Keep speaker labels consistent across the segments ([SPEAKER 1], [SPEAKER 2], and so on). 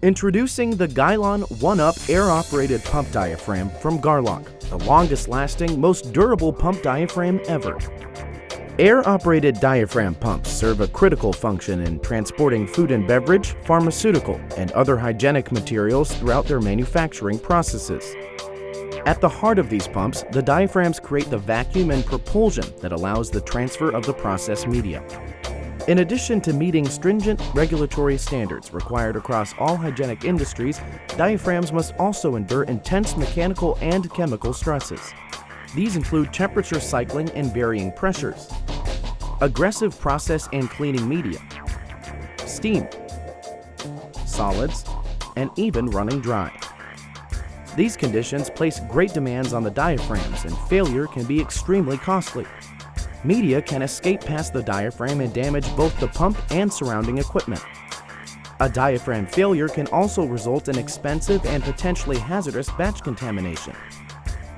[SPEAKER 1] Introducing the GYLON ONE-UP air-operated pump diaphragm from Garlock, the longest-lasting, most durable pump diaphragm ever. Air-operated diaphragm pumps serve a critical function in transporting food and beverage, pharmaceutical, and other hygienic materials throughout their manufacturing processes. At the heart of these pumps, the diaphragms create the vacuum and propulsion that allows the transfer of the process media. In addition to meeting stringent regulatory standards required across all hygienic industries, diaphragms must also endure intense mechanical and chemical stresses. These include temperature cycling and varying pressures, aggressive process and cleaning media, steam, solids, and even running dry. These conditions place great demands on the diaphragms, and failure can be extremely costly. Media can escape past the diaphragm and damage both the pump and surrounding equipment. A diaphragm failure can also result in expensive and potentially hazardous batch contamination.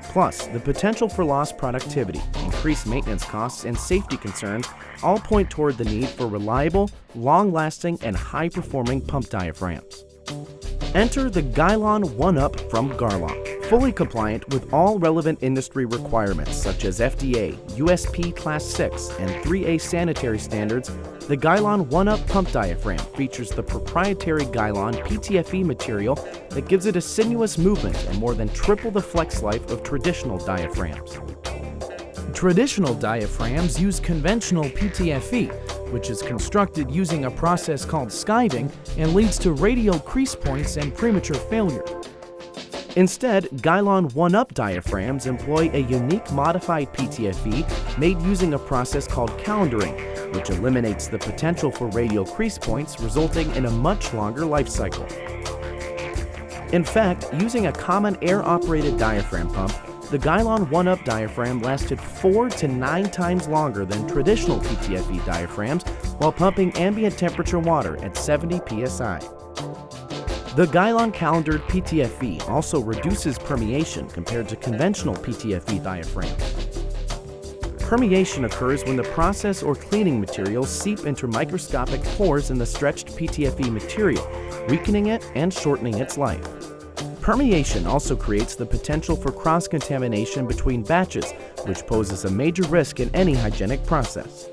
[SPEAKER 1] Plus, the potential for lost productivity, increased maintenance costs, and safety concerns all point toward the need for reliable, long-lasting, and high-performing pump diaphragms. Enter the GYLON ONE-UP from Garlock. Fully compliant with all relevant industry requirements such as FDA, USP Class VI, and 3A Sanitary Standards, the GYLON ONE-UP pump diaphragm features the proprietary GYLON PTFE material that gives it a sinuous movement and more than triple the flex life of traditional diaphragms. Traditional diaphragms use conventional PTFE, which is constructed using a process called skiving and leads to radial crease points and premature failure. Instead, GYLON ONE-UP diaphragms employ a unique modified PTFE made using a process called calendaring, which eliminates the potential for radial crease points, resulting in a much longer life cycle. In fact, using a common air-operated diaphragm pump, the GYLON ONE-UP diaphragm lasted 4 to 9 times longer than traditional PTFE diaphragms while pumping ambient temperature water at 70 psi. The GYLON calendared PTFE also reduces permeation compared to conventional PTFE diaphragms. Permeation occurs when the process or cleaning materials seep into microscopic pores in the stretched PTFE material, weakening it and shortening its life. Permeation also creates the potential for cross-contamination between batches, which poses a major risk in any hygienic process.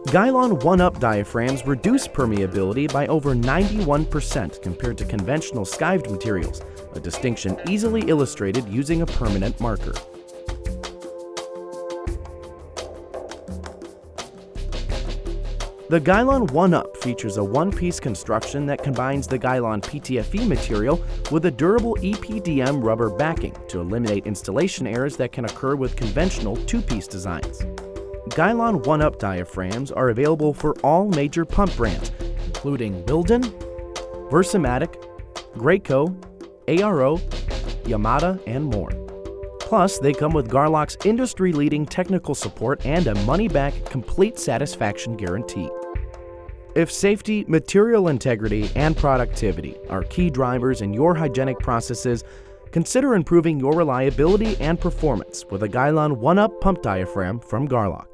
[SPEAKER 1] GYLON ONE-UP diaphragms reduce permeability by over 91% compared to conventional skived materials, a distinction easily illustrated using a permanent marker. The GYLON ONE-UP features a one-piece construction that combines the GYLON PTFE material with a durable EPDM rubber backing to eliminate installation errors that can occur with conventional two-piece designs. GYLON ONE-UP diaphragms are available for all major pump brands, including Wilden, Versamatic, Graco, ARO, Yamada, and more. Plus, they come with Garlock's industry-leading technical support and a money-back, complete satisfaction guarantee. If safety, material integrity, and productivity are key drivers in your hygienic processes, consider improving your reliability and performance with a GYLON ONE-UP pump diaphragm from Garlock.